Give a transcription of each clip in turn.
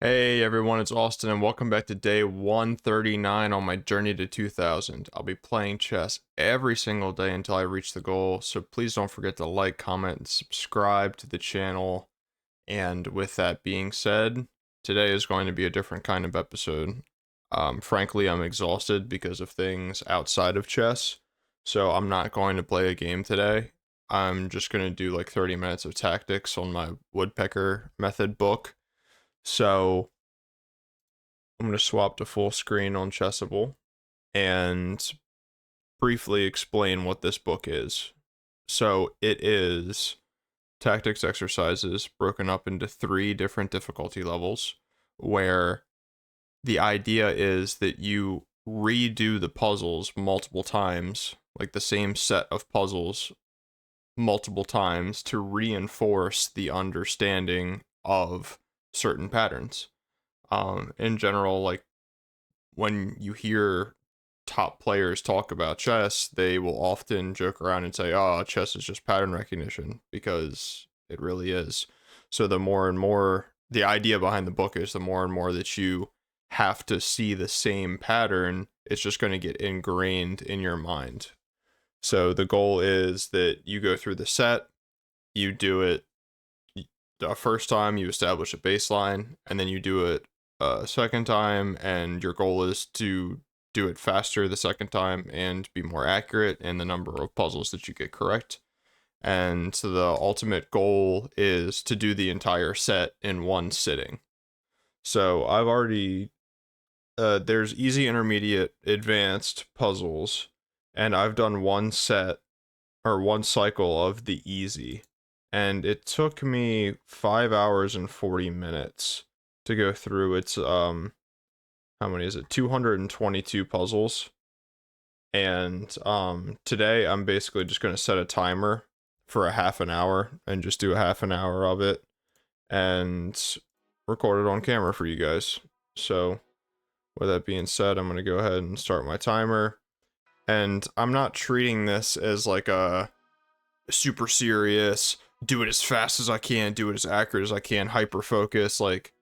Hey everyone, it's Austin, and welcome back to day 139 on my journey to 2000. I'll be playing chess every single day until I reach the goal, so please don't forget to like, comment, and subscribe to the channel. And with that being said, today is going to be a different kind of episode. Frankly, I'm exhausted because of things outside of chess, so I'm not going to play a game today. I'm just going to do like 30 minutes of tactics on my Woodpecker method book. So I'm going to swap to full screen on Chessable and briefly explain what this book is. So it is tactics exercises broken up into 3 different difficulty levels, where the idea is that you redo the puzzles multiple times, like the same set of puzzles multiple times, to reinforce the understanding of certain patterns. In general, like when you hear top players talk about chess, they will often joke around and say, "Oh, chess is just pattern recognition," because it really is. So the more and more, the idea behind the book is the more and more that you have to see the same pattern, it's just going to get ingrained in your mind. So the goal is that you go through the set, you do it the first time, you establish a baseline, and then you do it a second time, and your goal is to do it faster the second time and be more accurate in the number of puzzles that you get correct. And so the ultimate goal is to do the entire set in one sitting. So I've already there's easy, intermediate, advanced puzzles, and I've done one set or one cycle of the easy, and it took me 5 hours and 40 minutes to go through its how many is it, 222 puzzles. And today I'm basically just going to set a timer for a half an hour and just do a half an hour of it and record it on camera for you guys. So with that being said, I'm going to go ahead and start my timer. And I'm not treating this as like a super serious, do it as fast as I can, do it as accurate as I can, hyper focus. Like,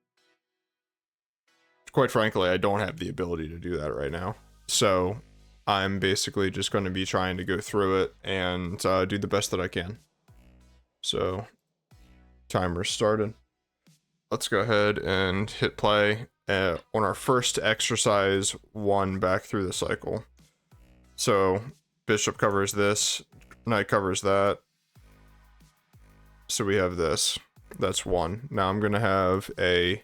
quite frankly, I don't have the ability to do that right now. So I'm basically just going to be trying to go through it and do the best that I can. So timer started. Let's go ahead and hit play on our first exercise 1 back through the cycle. So bishop covers this, knight covers that. So we have this. That's 1. Now I'm going to have a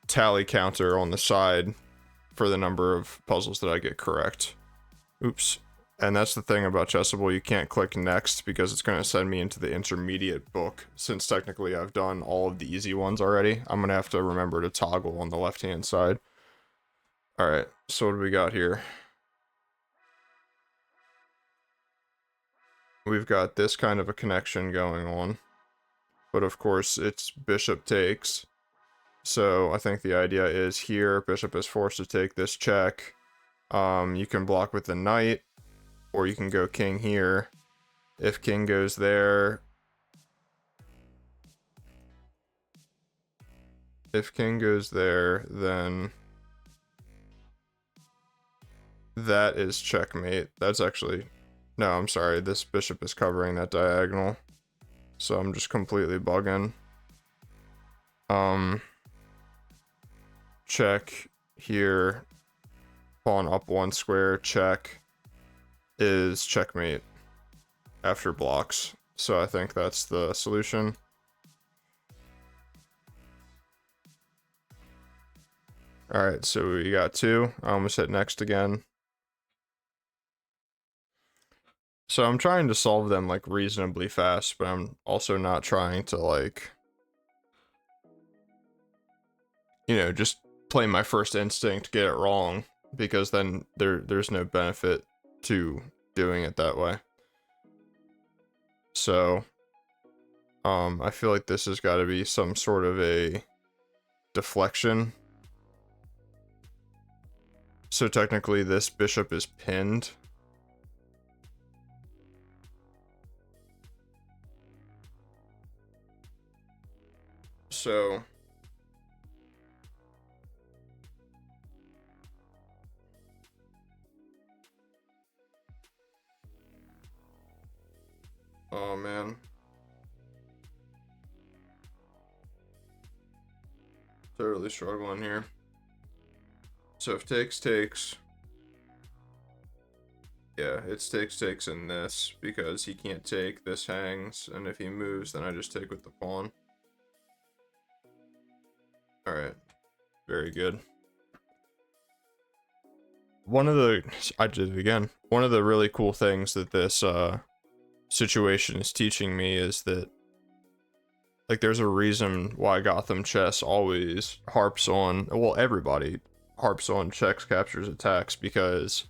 tally counter on the side for the number of puzzles that I get correct. Oops. And that's the thing about Chessable, you can't click next because it's going to send me into the intermediate book. Since technically I've done all of the easy ones already, I'm going to have to remember to toggle on the left hand side. Alright, so what do we got here? We've got this kind of a connection going on, but of course it's bishop takes. So I think the idea is here, bishop is forced to take this check. You can block with the knight, or you can go king here. If king goes there, then that is checkmate. That's actually, no, I'm sorry, this bishop is covering that diagonal, so I'm just completely bugging. Check here, pawn up 1 square, check, is checkmate after blocks. So I think that's the solution. Alright, so we got 2. I almost hit next again. So I'm trying to solve them like reasonably fast, but I'm also not trying to like, you know, just play my first instinct, get it wrong, because then there's no benefit to doing it that way. So I feel like this has got to be some sort of a deflection. So technically this bishop is pinned. So Oh man. Totally struggling here. So if takes. Yeah, it's takes in this because he can't take, this hangs, and if he moves, then I just take with the pawn. Alright, very good. I did it again. One of the really cool things that this situation is teaching me is that, like, there's a reason why Gotham chess always harps on, well, everybody harps on checks, captures, attacks, because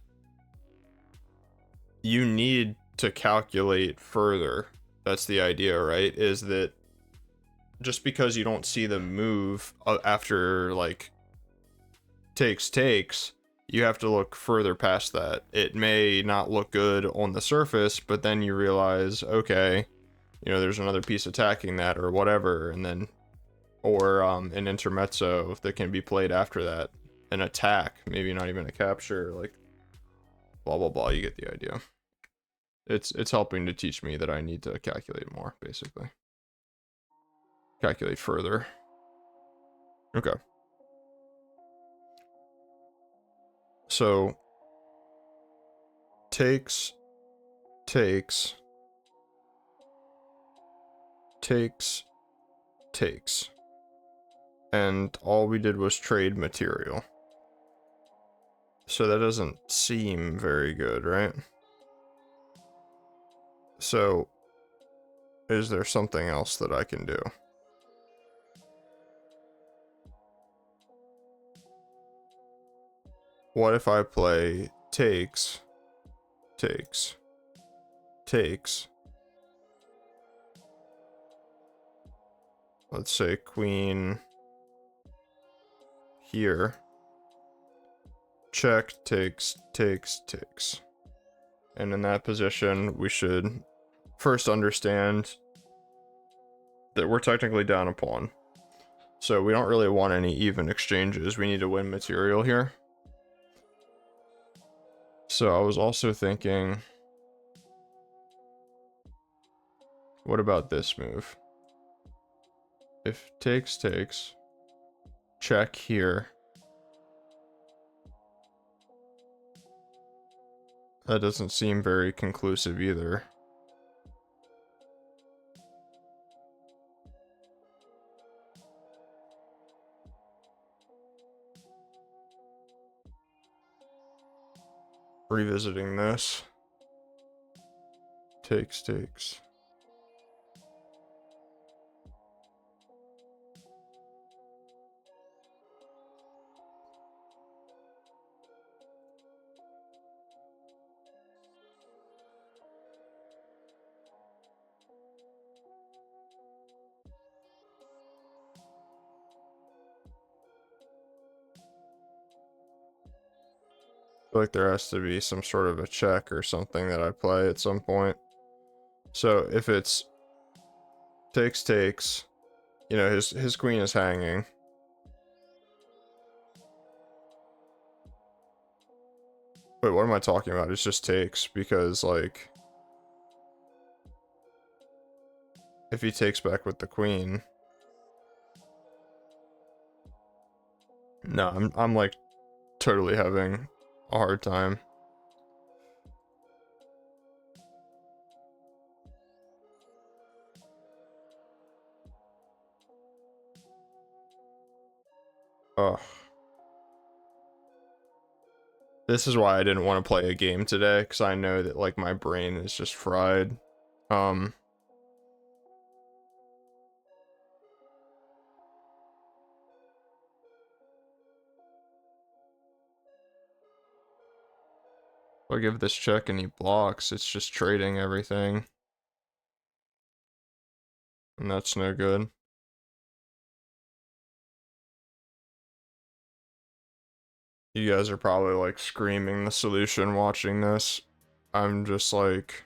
you need to calculate further. That's the idea, right? Is that just because you don't see the move after, like, takes, you have to look further past that. It may not look good on the surface, but then you realize, okay, you know, there's another piece attacking that or whatever, and then, or an intermezzo that can be played after that, an attack, maybe not even a capture, like, blah blah blah. You get the idea. It's helping to teach me that I need to calculate more, basically. Calculate further. Okay. So takes, takes, and all we did was trade material. So that doesn't seem very good, right? So is there something else that I can do? What if I play takes, let's say queen here, check, takes, and in that position we should first understand that we're technically down a pawn, so we don't really want any even exchanges. We need to win material here. So I was also thinking, what about this move? If takes, check here. That doesn't seem very conclusive either. Revisiting this. Takes. I feel like there has to be some sort of a check or something that I play at some point. So if it's takes, you know, his queen is hanging. Wait, what am I talking about? It's just takes, because, like, if he takes back with the queen. No, I'm like totally having a hard time. Ugh. This is why I didn't want to play a game today, because I know that, like, my brain is just fried. If I give this check and he blocks, it's just trading everything. And that's no good. You guys are probably, like, screaming the solution watching this. I'm just like...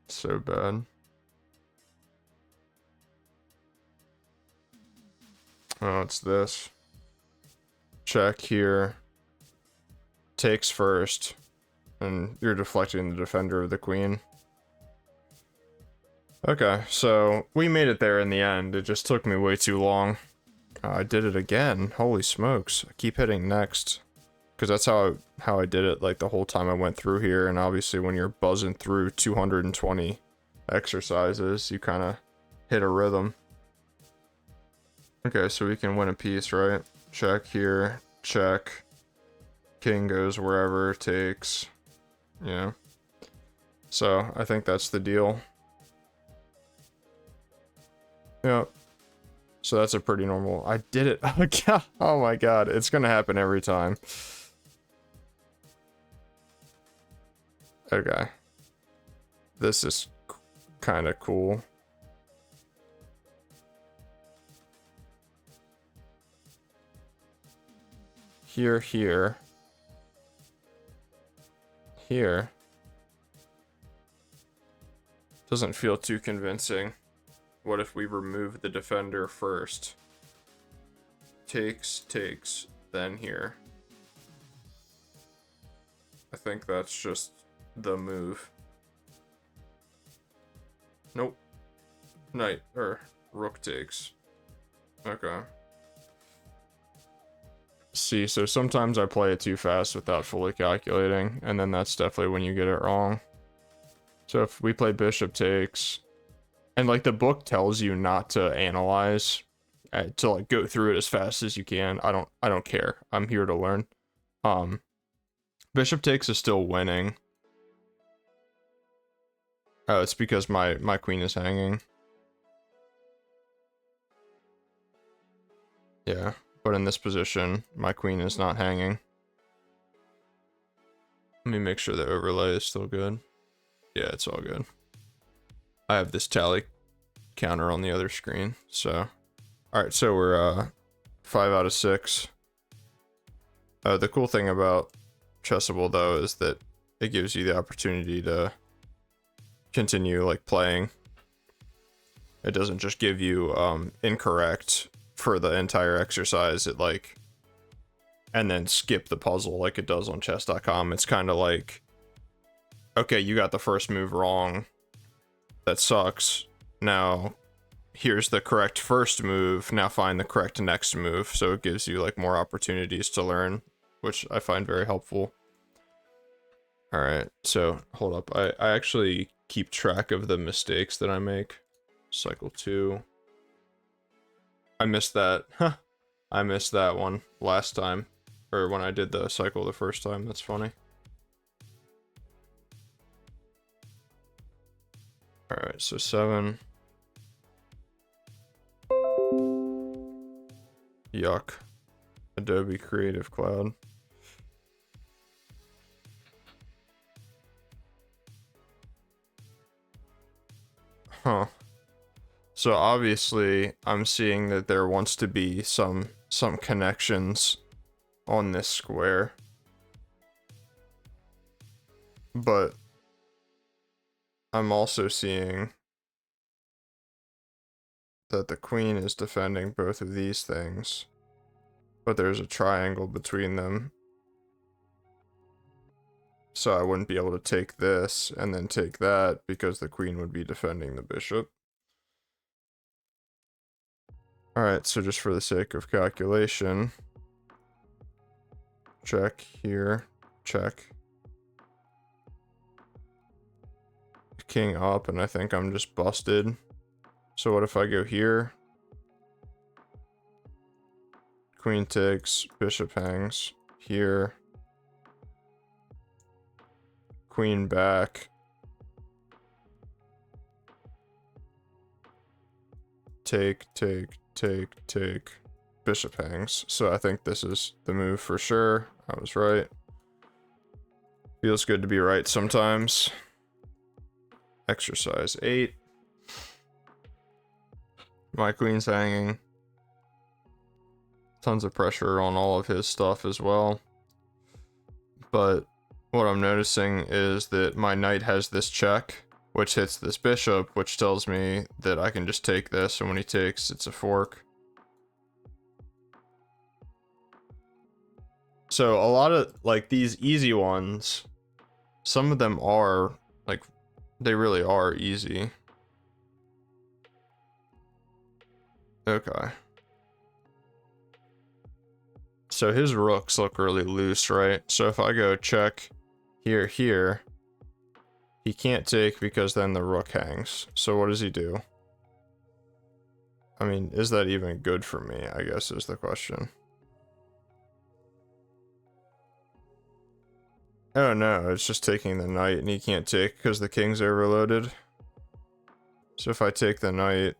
so bad. Oh, it's this. Check here. takes first, and you're deflecting the defender of the queen. Okay, so we made it there in the end. It just took me way too long. I did it again. Holy smokes. I keep hitting next. Because that's how I did it like the whole time I went through here. And obviously when you're buzzing through 220 exercises, you kind of hit a rhythm. Okay, so we can win a piece, right? Check here. Check. King goes wherever it takes. Yeah. So I think that's the deal. Yep. So that's a pretty normal. I did it. Oh my god. It's gonna happen every time. Okay. This is kind of cool. Here, here. Here. Doesn't feel too convincing. What if we remove the defender first? Takes, then here. I think that's just the move. Nope. Knight, or rook takes. Okay. See, so sometimes I play it too fast without fully calculating, and then that's definitely when you get it wrong. So if we play bishop takes, and like the book tells you not to analyze, to like go through it as fast as you can. I don't care. I'm here to learn. Bishop takes is still winning. Oh, it's because my queen is hanging. Yeah, but in this position, my queen is not hanging. Let me make sure the overlay is still good. Yeah, it's all good. I have this tally counter on the other screen, so. Alright, so we're 5 out of 6. The cool thing about Chessable, though, is that it gives you the opportunity to continue like playing. It doesn't just give you incorrect for the entire exercise. It like, and then skip the puzzle like it does on chess.com. It's kind of like, okay, you got the first move wrong. That sucks. Now, here's the correct first move. Now find the correct next move. So it gives you like more opportunities to learn, which I find very helpful. All right, so hold up. I actually keep track of the mistakes that I make. Cycle 2. I missed that. Huh. I missed that one last time, or when I did the cycle the first time. That's funny. All right, so 7. Yuck. Adobe Creative Cloud. Huh. So obviously I'm seeing that there wants to be some connections on this square. But I'm also seeing that the queen is defending both of these things. But there's a triangle between them. So I wouldn't be able to take this and then take that because the queen would be defending the bishop. Alright, so just for the sake of calculation, check here, check. King up, and I think I'm just busted. So what if I go here? Queen takes, bishop hangs, here. Queen back. Take. Bishop hangs. So I think this is the move for sure. I was right. Feels good to be right sometimes. Exercise 8. My queen's hanging. Tons of pressure on all of his stuff as well. But what I'm noticing is that my knight has this check, which hits this bishop, which tells me that I can just take this, and when he takes, it's a fork. So a lot of like these easy ones, some of them are like, they really are easy. Okay. So his rooks look really loose, right? So if I go check here, here, he can't take because then the rook hangs. So what does he do? I mean, is that even good for me, I guess is the question. Oh no, it's just taking the knight and he can't take because the king's overloaded. So if I take the knight,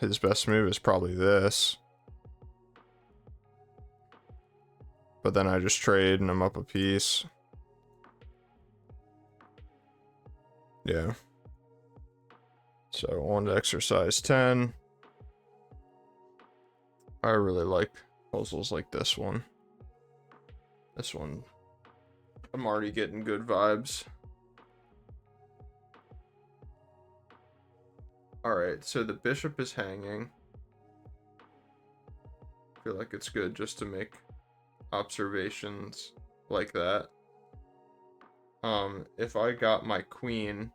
his best move is probably this. But then I just trade and I'm up a piece. Yeah. So on to exercise 10. I really like puzzles like this one. This one, I'm already getting good vibes. Alright, so the bishop is hanging. I feel like it's good just to make observations like that. If I got my queen...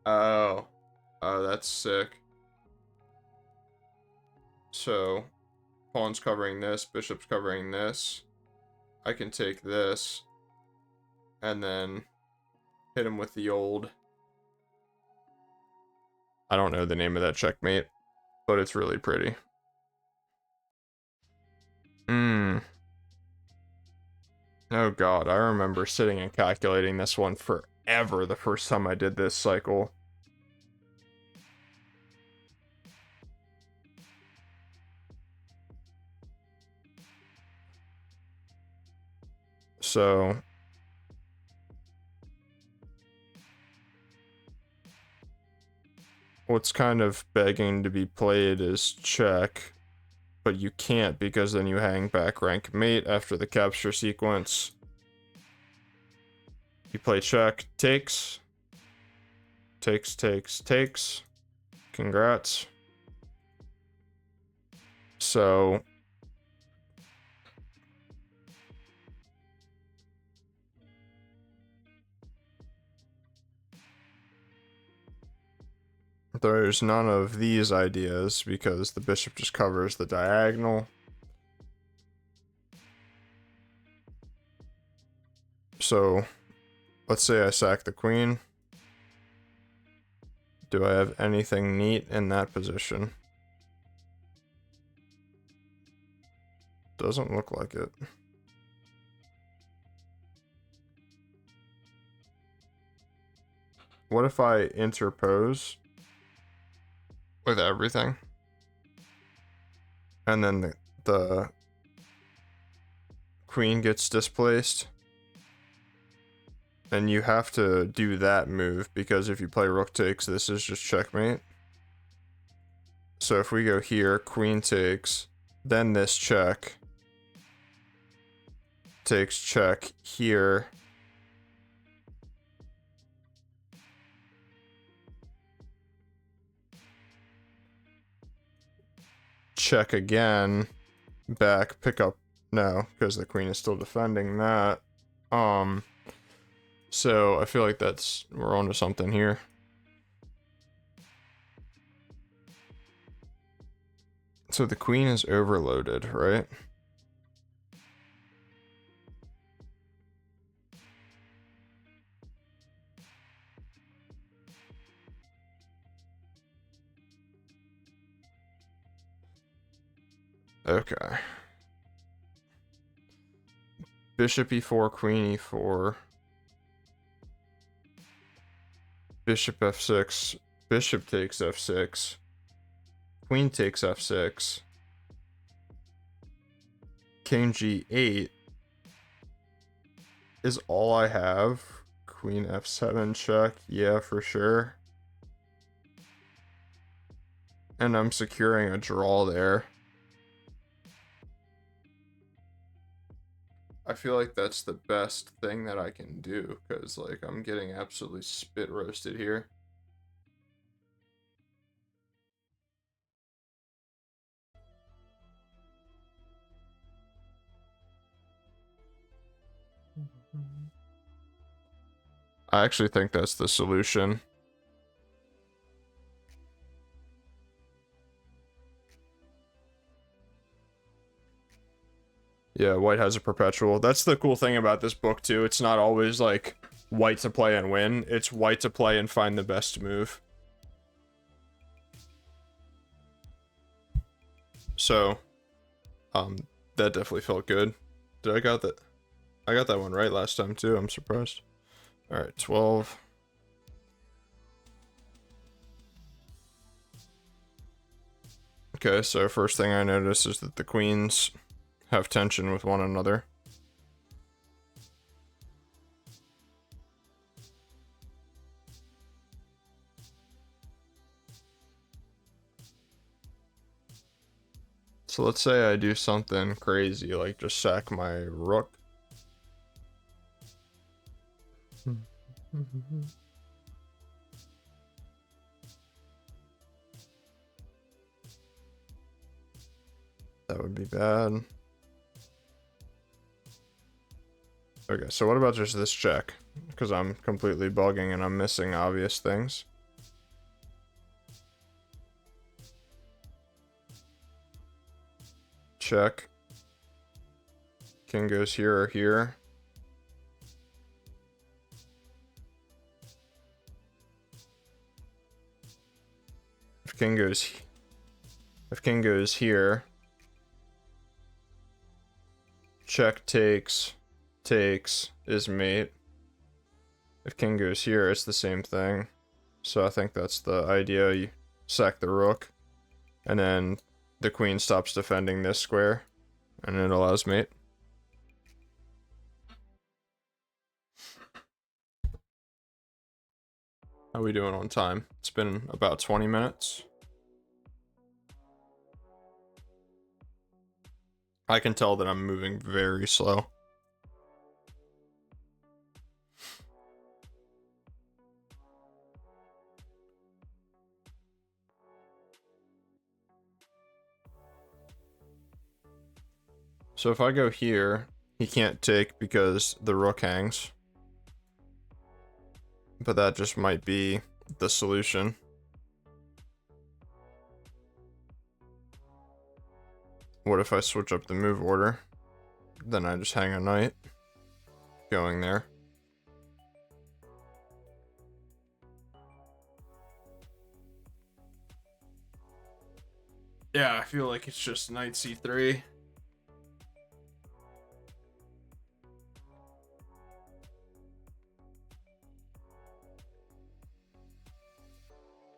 Oh, that's sick. So, pawn's covering this, bishop's covering this. I can take this, and then hit him with the old... I don't know the name of that checkmate, but it's really pretty. Oh god, I remember sitting and calculating this one forever the first time I did this cycle. So... what's kind of begging to be played is check, but you can't because then you hang back rank mate after the capture sequence. You play check, takes. Takes, takes, takes. Congrats. So... there's none of these ideas because the bishop just covers the diagonal. So, let's say I sack the queen. Do I have anything neat in that position? Doesn't look like it. What if I interpose with everything? And then the queen gets displaced? And you have to do that move because if you play rook takes, this is just checkmate. So if we go here, queen takes, then this check, takes check here. Check again, back, pick up, no, because the queen is still defending that. So I feel like we're onto something here. So the queen is overloaded, right? Okay. Bishop e4, queen e4. Bishop f6. Bishop takes f6. Queen takes f6. King g8 is all I have. Queen f7 check. Yeah, for sure. And I'm securing a draw there. I feel like that's the best thing that I can do because, like, I'm getting absolutely spit roasted here. I actually think that's the solution. Yeah, white has a perpetual. That's the cool thing about this book, too. It's not always, like, white to play and win. It's white to play and find the best move. So, that definitely felt good. I got that one right last time, too. I'm surprised. Alright, 12. Okay, so first thing I notice is that the queens have tension with one another. So let's say I do something crazy, like just sack my rook. That would be bad. Okay, so what about just this check? Because I'm completely bugging and I'm missing obvious things. Check. King goes here or here. If king goes here, check takes is mate. If king goes here, it's the same thing. So I think that's the idea. You sack the rook, and then the queen stops defending this square, and it allows mate. How we doing on time? It's been about 20 minutes. I can tell that I'm moving very slow. So if I go here, he can't take because the rook hangs. But that just might be the solution. What if I switch up the move order? Then I just hang a knight. Going there. Yeah, I feel like it's just knight c3.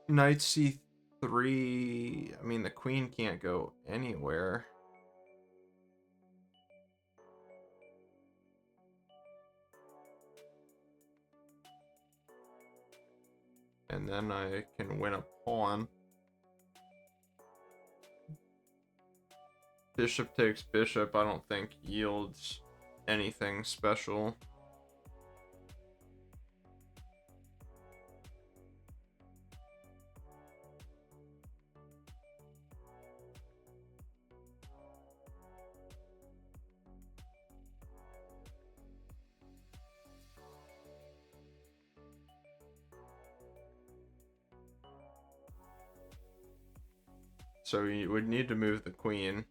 Knight c3. I mean, the queen can't go anywhere. And then I can win a pawn. Bishop takes bishop, I don't think yields anything special. So you would need to move the queen.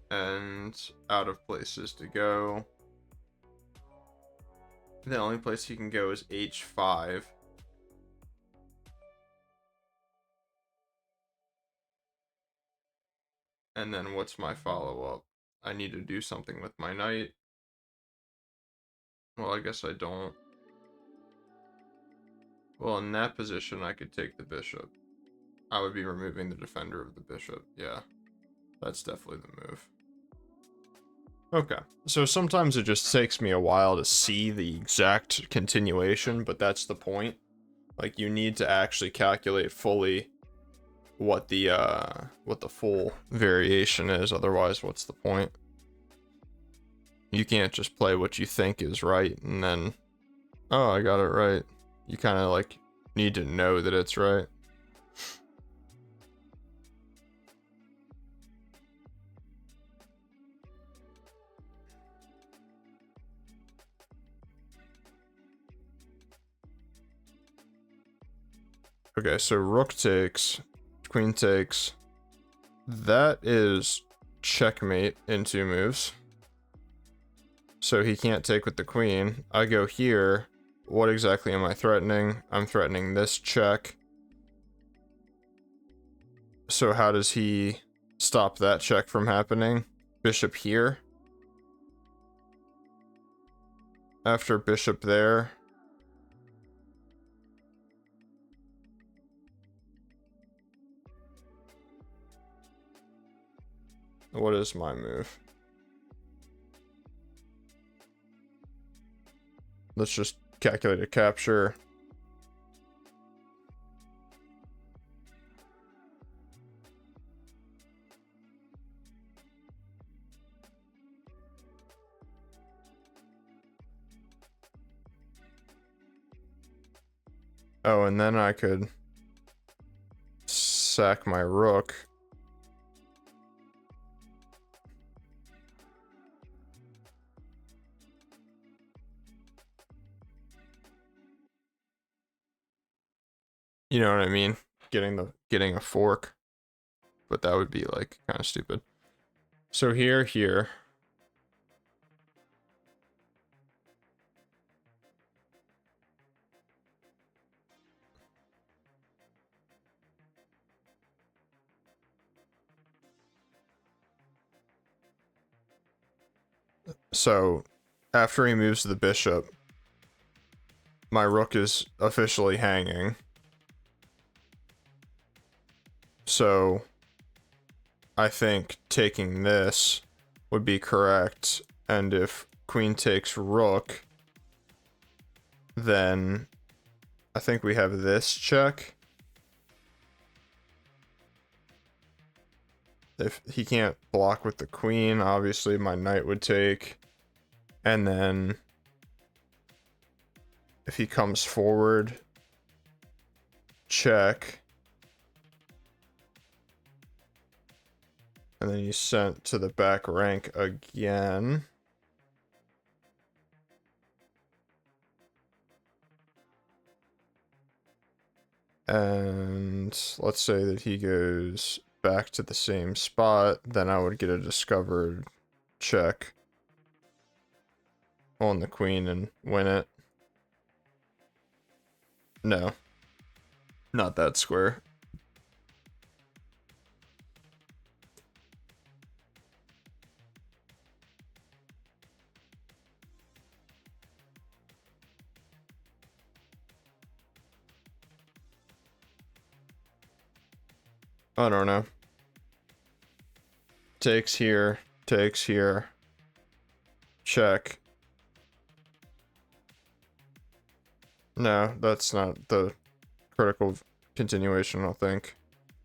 And out of places to go. The only place he can go is h5. And then what's my follow-up? I need to do something with my knight. Well, I guess I don't. Well, in that position, I could take the bishop. I would be removing the defender of the bishop. Yeah, that's definitely the move. Okay, so sometimes it just takes me a while to see the exact continuation, but that's the point. Like, you need to actually calculate fully what the full variation is, otherwise what's the point? You can't just play what you think is right and then, oh, I got it right. You kind of like need to know that it's right. Okay, so rook takes, queen takes. That is checkmate in 2 moves. So he can't take with the queen. I go here. What exactly am I threatening? I'm threatening this check. So how does he stop that check from happening? Bishop here. After bishop there. What is my move? Let's just calculate a capture. Oh, and then I could sack my rook. You know what I mean? Getting a fork. But that would be like kind of stupid. So here. So after he moves the bishop, my rook is officially hanging. So I think taking this would be correct. And if queen takes rook, then I think we have this check. If he can't block with the queen, obviously my knight would take. And then if he comes forward, check. And then he's sent to the back rank again. And let's say that he goes back to the same spot, then I would get a discovered check on the queen and win it. No. Not that square. I don't know. Takes here, check. No, that's not the critical continuation, I don't think.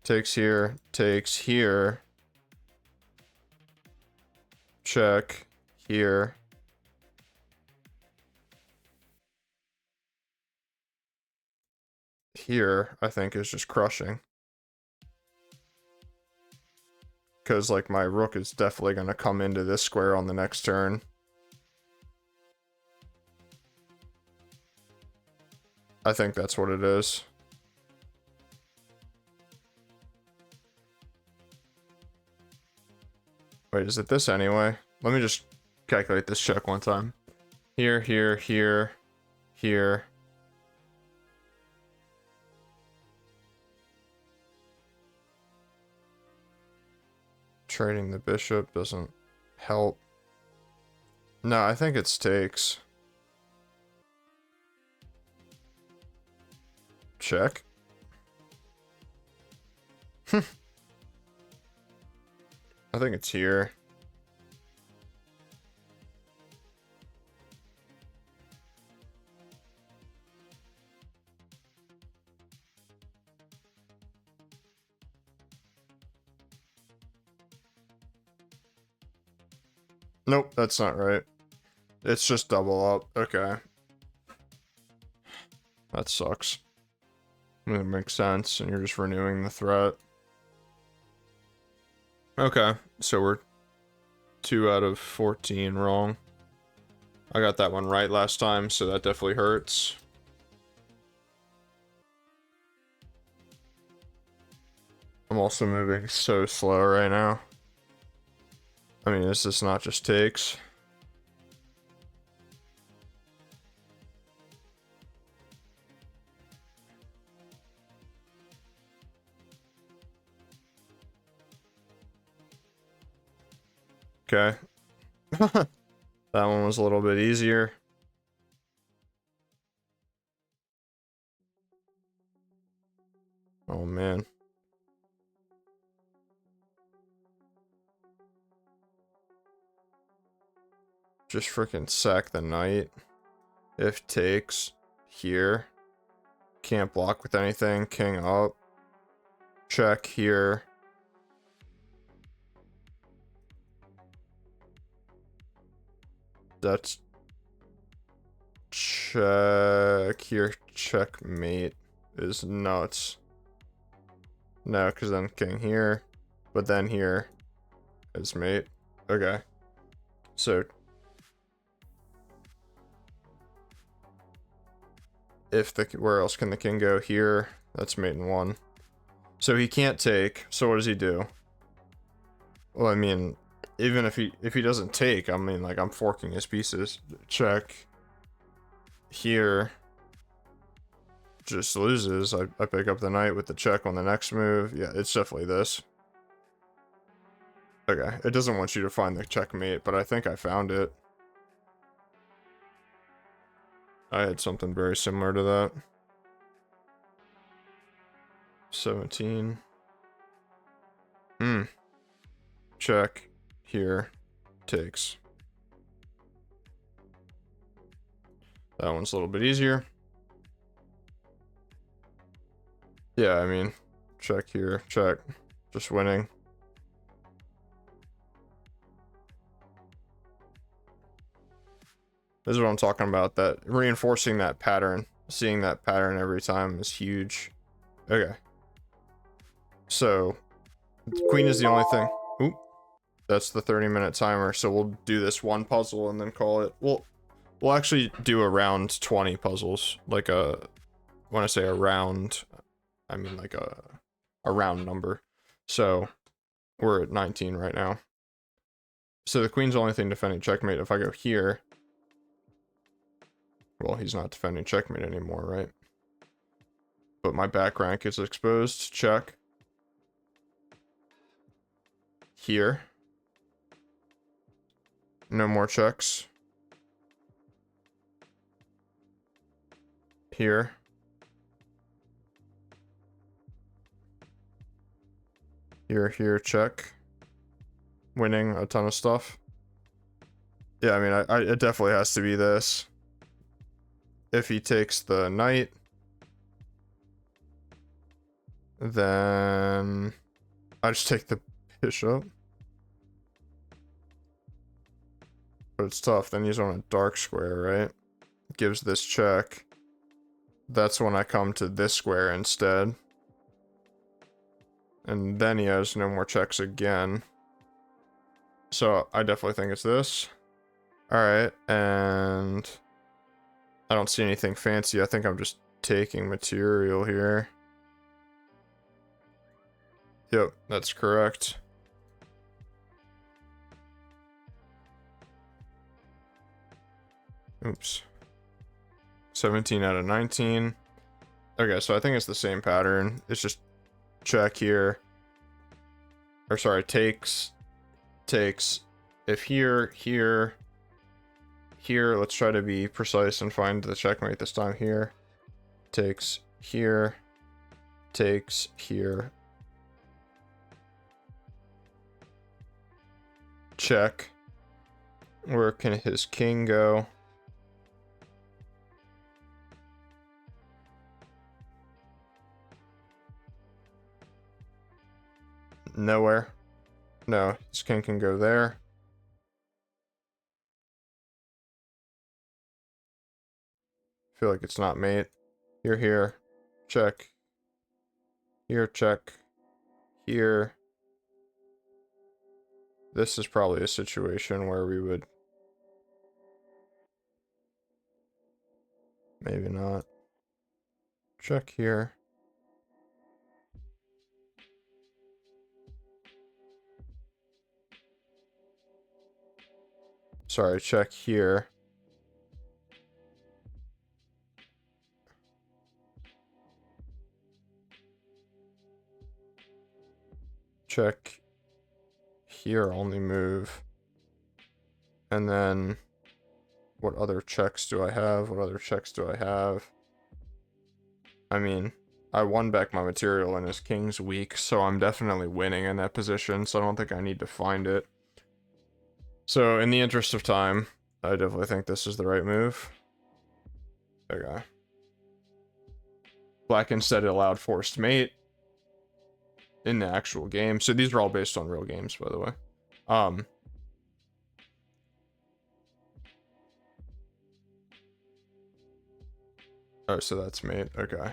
Takes here, check, here. Here, I think, is just crushing. Because, like, my rook is definitely going to come into this square on the next turn. I think that's what it is. Wait, is it this anyway? Let me just calculate this check one time. Here. Trading the bishop doesn't help. No, I think it's takes. Check. I think it's here. Nope, that's not right. It's just double up. Okay. That sucks. It makes sense, and you're just renewing the threat. Okay, so we're 2 out of 14 wrong. I got that one right last time, so that definitely hurts. I'm also moving so slow right now. I mean, is this not just takes? Okay. That one was a little bit easier. Oh man. Just freaking sack the knight. If takes here. Can't block with anything. King up. Check here. That's check here. Checkmate is nuts. No, because then king here. But then here is mate. Okay. So if the where else can the king go? Here. That's mate in one. So he can't take. So what does he do? Well, I mean, even if he doesn't take, I mean, like, I'm forking his pieces. Check here. Just loses. I pick up the knight with the check on the next move. Yeah, it's definitely this. Okay, it doesn't want you to find the checkmate, but I think I found it. I had something very similar to that. 17. Check here. Takes. That one's a little bit easier. Yeah, I mean, check here, check. Just winning. This is what I'm talking about, that reinforcing that pattern. Seeing that pattern every time is huge. Okay. So, queen is the only thing. Oop. That's the 30-minute timer, so we'll do this one puzzle and then call it. We'll actually do around 20 puzzles. Like when I say around, I mean like a round number. So, we're at 19 right now. So the queen's the only thing defending checkmate. If I go here, well, he's not defending checkmate anymore, right? But my back rank is exposed. Check. Here. No more checks. Here. Here, check. Winning a ton of stuff. Yeah, I mean, it definitely has to be this. If he takes the knight, then I just take the bishop. But it's tough. Then he's on a dark square, right? Gives this check. That's when I come to this square instead. And then he has no more checks again. So I definitely think it's this. Alright, and I don't see anything fancy. I think I'm just taking material here. Yep, that's correct. Oops. 17 out of 19. Okay, so I think it's the same pattern. It's just check here. Or sorry, takes. If here, let's try to be precise and find the checkmate this time. Here. Takes here. Takes here. Check. Where can his king go? Nowhere. No, his king can go there. Feel like it's not mate. Here. Check. Here, check. Here. This is probably a situation where we would... Maybe not. Check here. Sorry, check here. Check here, only move. And then what other checks do I have? What other checks do I have? I mean, I won back my material in his king's week, so I'm definitely winning in that position, so I don't think I need to find it. So in the interest of time, I definitely think this is the right move. Okay. Black instead allowed forced mate in the actual game. So these are all based on real games, by the way. Oh, so that's mate. Okay.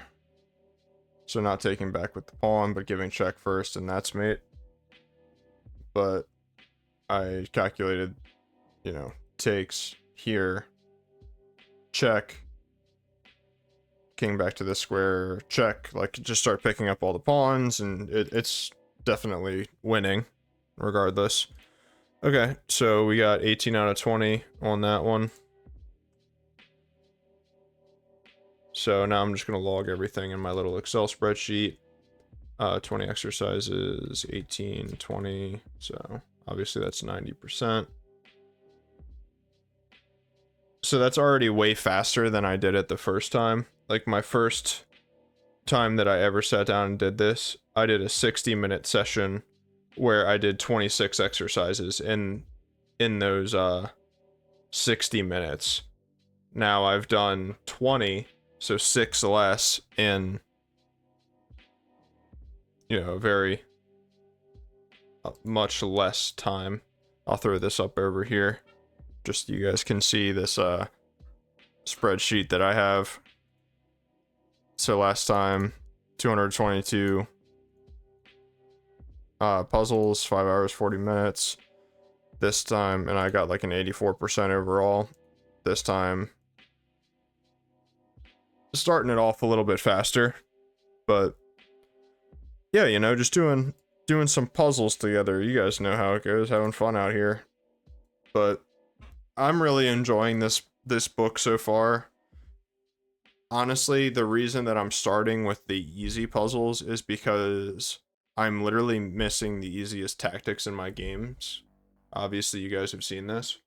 So not taking back with the pawn, but giving check first, and that's mate. But I calculated, you know, takes here, check, king back to the square, check, like just start picking up all the pawns, and it's definitely winning regardless. Okay, so we got 18 out of 20 on that one. So now I'm just going to log everything in my little Excel spreadsheet. 20 exercises, 18, 20, so obviously that's 90%. So that's already way faster than I did it the first time. Like my first time that I ever sat down and did this, I did a 60-minute session where I did 26 exercises in those 60 minutes. Now I've done 20, so 6 less in, you know, very much less time. I'll throw this up over here just so you guys can see this spreadsheet that I have. So last time 222 puzzles, 5 hours 40 minutes. This time, and I got like an 84% overall. This time starting it off a little bit faster, but yeah, you know, just doing some puzzles together. You guys know how it goes, having fun out here. But I'm really enjoying this book so far. Honestly, the reason that I'm starting with the easy puzzles is because I'm literally missing the easiest tactics in my games. Obviously, you guys have seen this.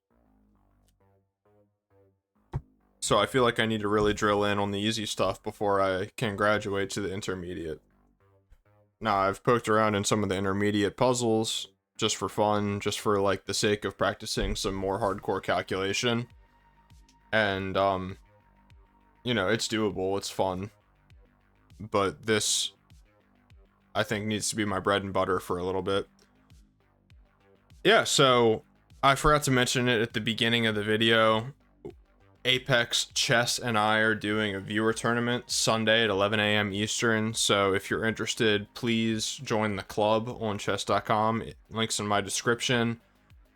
So I feel like I need to really drill in on the easy stuff before I can graduate to the intermediate. Now, I've poked around in some of the intermediate puzzles just for fun, just for like the sake of practicing some more hardcore calculation. And, you know, it's doable, it's fun. But this, I think, needs to be my bread and butter for a little bit. Yeah, so I forgot to mention it at the beginning of the video. Apex Chess and I are doing a viewer tournament Sunday at 11 a.m. Eastern, so if you're interested, please join the club on chess.com. Links in my description.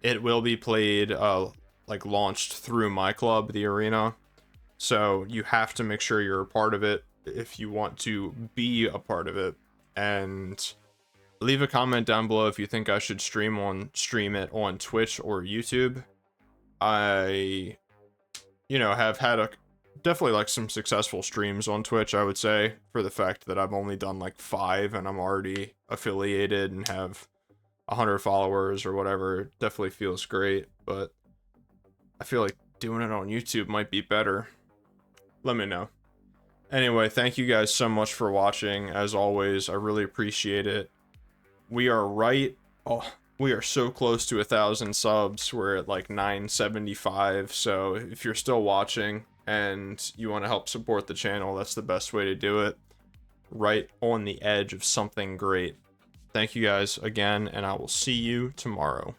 It will be played, like launched through my club, the arena, so you have to make sure you're a part of it if you want to be a part of it, and leave a comment down below if you think I should stream it on Twitch or YouTube. I, you know, have had definitely like some successful streams on Twitch, I would say, for the fact that I've only done like 5 and I'm already affiliated and have 100 followers or whatever. It definitely feels great, but I feel like doing it on YouTube might be better. Let me know. Anyway, thank you guys so much for watching. As always, I really appreciate it. We are we are so close to 1,000 subs. We're at like 975. So if you're still watching and you want to help support the channel, that's the best way to do it. Right on the edge of something great. Thank you guys again, and I will see you tomorrow.